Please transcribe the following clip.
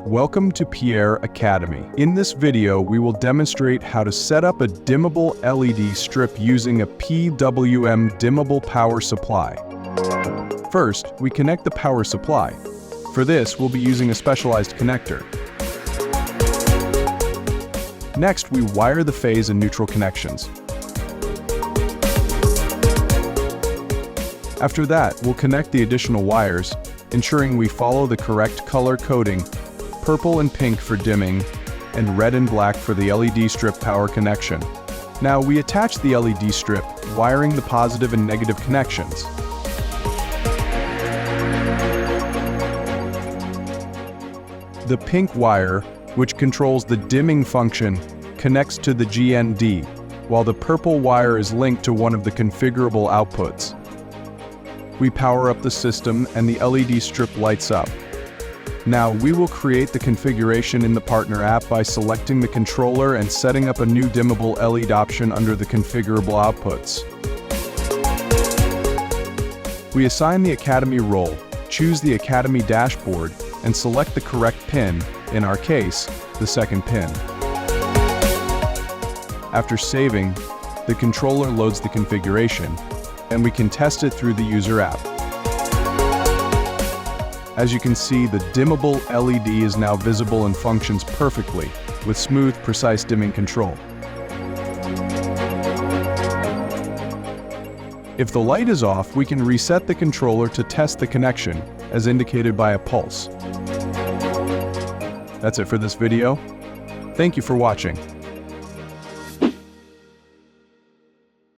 Welcome to PIERRE Academy. In this video, we will demonstrate how to set up a dimmable LED strip using a PWM dimmable power supply. First, we connect the power supply. For this, we'll be using a specialized connector. Next, we wire the phase and neutral connections. After that, we'll connect the additional wires, ensuring we follow the correct color coding: purple and pink for dimming, and red and black for the LED strip power connection. Now we attach the LED strip, wiring the positive and negative connections. The pink wire, which controls the dimming function, connects to the GND, while the purple wire is linked to one of the configurable outputs. We power up the system and the LED strip lights up. Now we will create the configuration in the Partner app by selecting the controller and setting up a new dimmable LED option under the configurable outputs. We assign the Academy role, choose the Academy dashboard, and select the correct pin, in our case, the second pin. After saving, the controller loads the configuration, and we can test it through the user app. As you can see, the dimmable LED is now visible and functions perfectly, with smooth, precise dimming control. If the light is off, we can reset the controller to test the connection, as indicated by a pulse. That's it for this video. Thank you for watching.